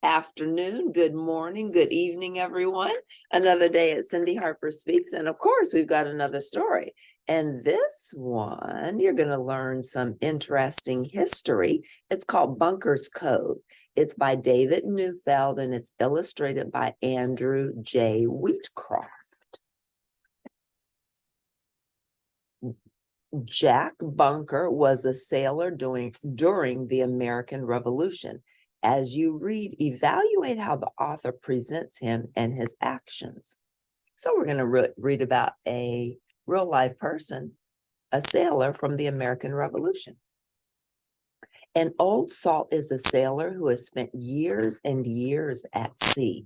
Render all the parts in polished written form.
Afternoon, good morning, good evening, everyone. Another day at Cindy Harper Speaks. And of course, we've got another story. And this one, you're going to learn some interesting history. It's called Bunker's Cove. It's by David Neufeld and it's illustrated by Andrew J. Wheatcroft. Jack Bunker was a sailor during the American Revolution. As you read, evaluate how the author presents him and his actions. So we're going to read about a real life person, a sailor from the American Revolution. An old salt is a sailor who has spent years and years at sea.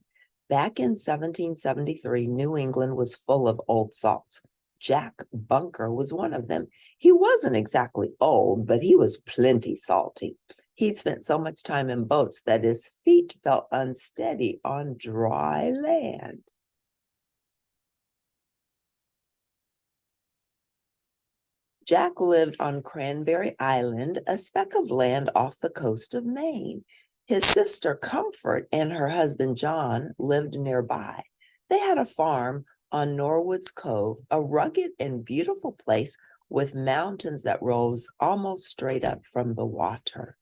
Back in 1773, New England was full of old salts. Jack Bunker was one of them. He wasn't exactly old, but he was plenty salty. He'd spent so much time in boats that his feet felt unsteady on dry land. Jack lived on Cranberry Island, a speck of land off the coast of Maine. His sister Comfort and her husband John lived nearby. They had a farm on Norwood's Cove, a rugged and beautiful place with mountains that rose almost straight up from the water.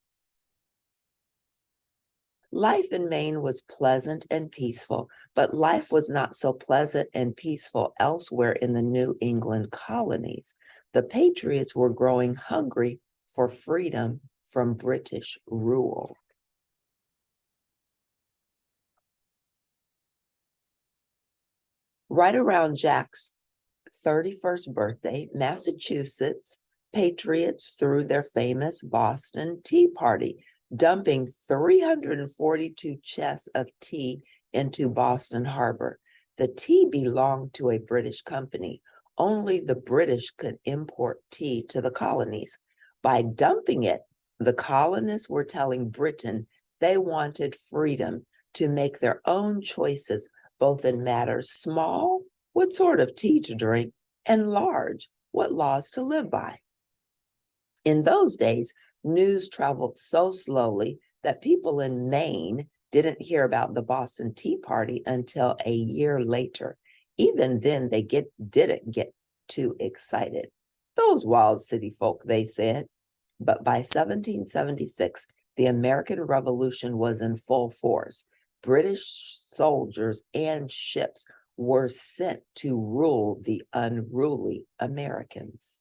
Life in Maine was pleasant and peaceful, but life was not so pleasant and peaceful elsewhere in the New England colonies. The Patriots were growing hungry for freedom from British rule. Right around Jack's 31st birthday, Massachusetts Patriots threw their famous Boston Tea Party, dumping 342 chests of tea into Boston Harbor. The tea belonged to a British company. Only the British could import tea to the colonies. By dumping it, the colonists were telling Britain they wanted freedom to make their own choices, both in matters small, what sort of tea to drink, and large, what laws to live by. In those days, news traveled so slowly that people in Maine didn't hear about the Boston Tea Party until a year later. Even then, they didn't get too excited. Those wild city folk, they said. But by 1776, the American Revolution was in full force. British soldiers and ships were sent to rule the unruly Americans.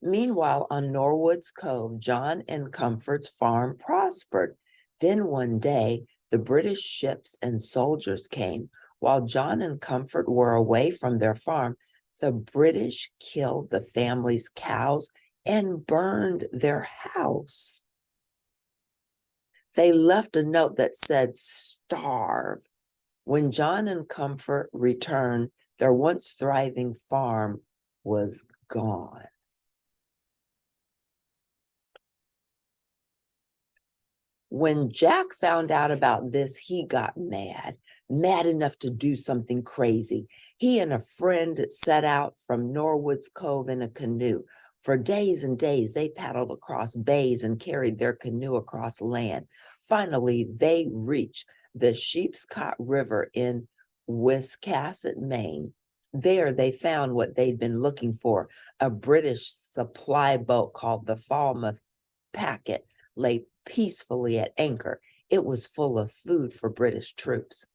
Meanwhile, on Norwood's Cove, John and Comfort's farm prospered. Then one day, the British ships and soldiers came. While John and Comfort were away from their farm, the British killed the family's cows and burned their house. They left a note that said, "Starve." When John and Comfort returned, their once thriving farm was gone. When Jack found out about this, he got mad enough to do something crazy. He and a friend set out from Norwood's Cove in a canoe. For days and days, they paddled across bays and carried their canoe across land. Finally, they reached the Sheepscot River in Wiscasset, Maine. There, they found what they'd been looking for. A British supply boat called the Falmouth Packet lay peacefully at anchor. It was full of food for British troops.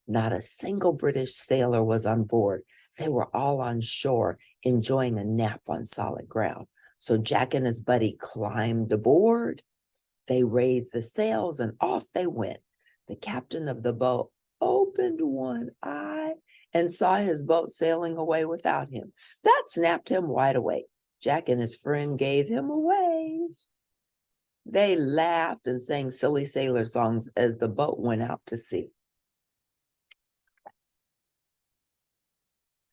Not a single British sailor was on board. They were all on shore, enjoying a nap on solid ground. So Jack and his buddy climbed aboard. They raised the sails and off they went. The captain of the boat opened one eye and saw his boat sailing away without him. That snapped him wide awake. Jack and his friend gave him a wave. They laughed and sang silly sailor songs as the boat went out to sea.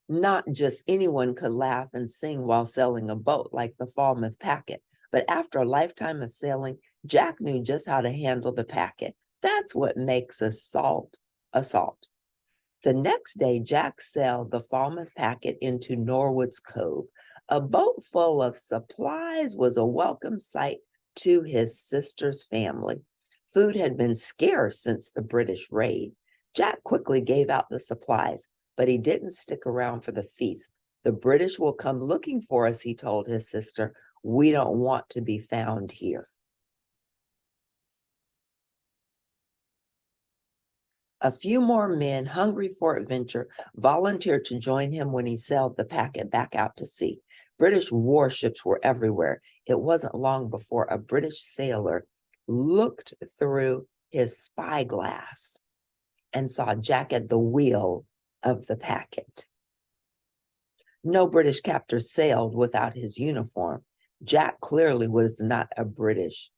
Not just anyone could laugh and sing while sailing a boat like the Falmouth Packet, but after a lifetime of sailing, Jack knew just how to handle the packet. That's what makes a salt. The next day, Jack sailed the Falmouth Packet into Norwood's Cove. A boat full of supplies was a welcome sight to his sister's family. Food had been scarce since the British raid. Jack quickly gave out the supplies, but he didn't stick around for the feast. The British will come looking for us, he told his sister. We don't want to be found here. A few more men, hungry for adventure, volunteered to join him when he sailed the packet back out to sea. British warships were everywhere. It wasn't long before a British sailor looked through his spyglass and saw Jack at the wheel of the packet. No British captor sailed without his uniform. Jack clearly was not a British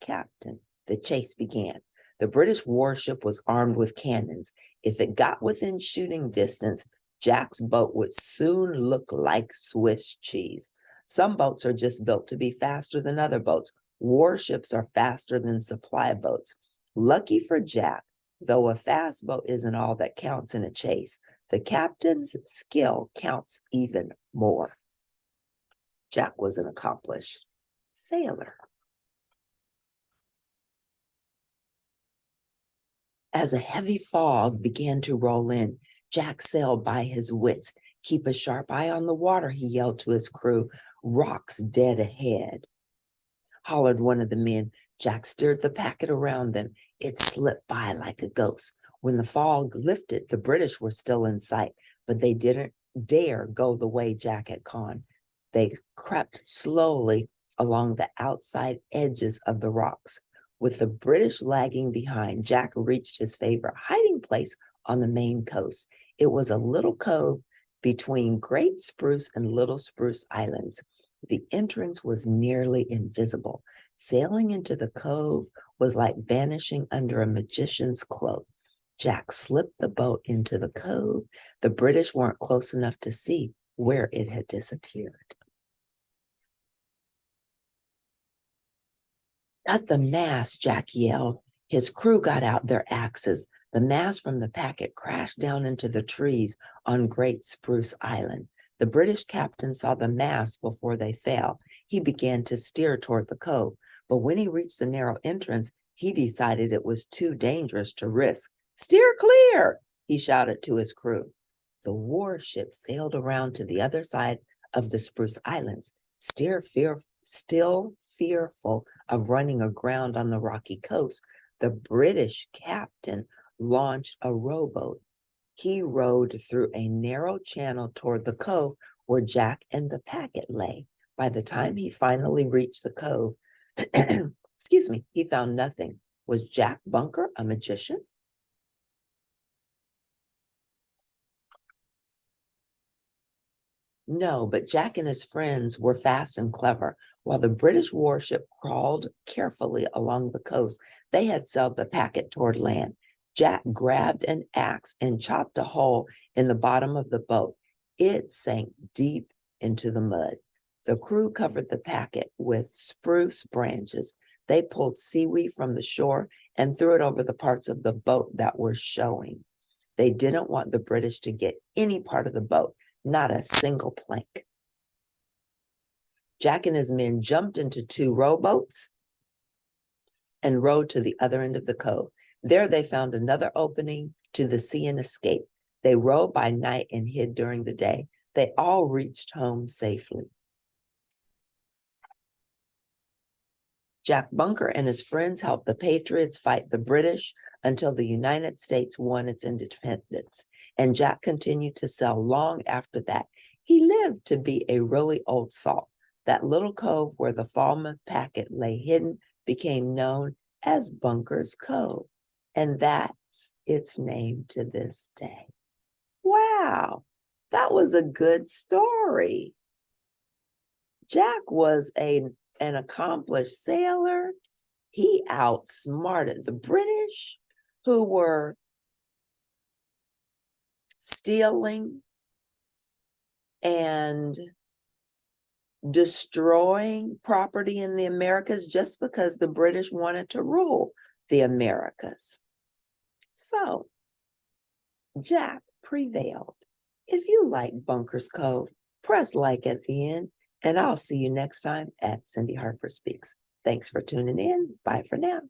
captain. The chase began. The British warship was armed with cannons. If it got within shooting distance, Jack's boat would soon look like Swiss cheese. Some boats are just built to be faster than other boats. Warships are faster than supply boats. Lucky for Jack, though a fast boat isn't all that counts in a chase, the captain's skill counts even more. Jack was an accomplished sailor. As a heavy fog began to roll in, Jack sailed by his wits. Keep a sharp eye on the water, he yelled to his crew. Rocks dead ahead, hollered one of the men. Jack steered the packet around them. It slipped by like a ghost. When the fog lifted, the British were still in sight, but they didn't dare go the way Jack had gone. They crept slowly along the outside edges of the rocks. With the British lagging behind, Jack reached his favorite hiding place on the Maine coast. It was a little cove between Great Spruce and Little Spruce Islands. The entrance was nearly invisible. Sailing into the cove was like vanishing under a magician's cloak. Jack slipped the boat into the cove. The British weren't close enough to see where it had disappeared. At the mast, Jack yelled. His crew got out their axes. The mast from the packet crashed down into the trees on Great Spruce Island. The British captain saw the mast before they fell. He began to steer toward the cove, but when he reached the narrow entrance, he decided it was too dangerous to risk. Steer clear, he shouted to his crew. The warship sailed around to the other side of the Spruce Islands, still fearful of running aground on the rocky coast. The British captain launched a rowboat. He rowed through a narrow channel toward the cove where Jack and the packet lay. By the time he finally reached the cove, he found nothing. Was Jack Bunker a magician? No, but Jack and his friends were fast and clever. While the British warship crawled carefully along the coast, they had sailed the packet toward land. Jack grabbed an axe and chopped a hole in the bottom of the boat. It sank deep into the mud. The crew covered the packet with spruce branches. They pulled seaweed from the shore and threw it over the parts of the boat that were showing. They didn't want the British to get any part of the boat. Not a single plank. Jack and his men jumped into 2 rowboats and rowed to the other end of the cove. There they found another opening to the sea and escaped. They rowed by night and hid during the day. They all reached home safely. Jack Bunker and his friends helped the Patriots fight the British until the United States won its independence, and Jack continued to sail long after that. He lived to be a really old salt. That little cove where the Falmouth packet lay hidden became known as Bunker's Cove, and that's its name to this day. Wow, that was a good story. Jack was an accomplished sailor. He outsmarted the British, who were stealing and destroying property in the Americas just because the British wanted to rule the Americas. So Jack prevailed. If you like Bunker's Cove, press like at the end, and I'll see you next time at Cindy Harper Speaks. Thanks for tuning in. Bye for now.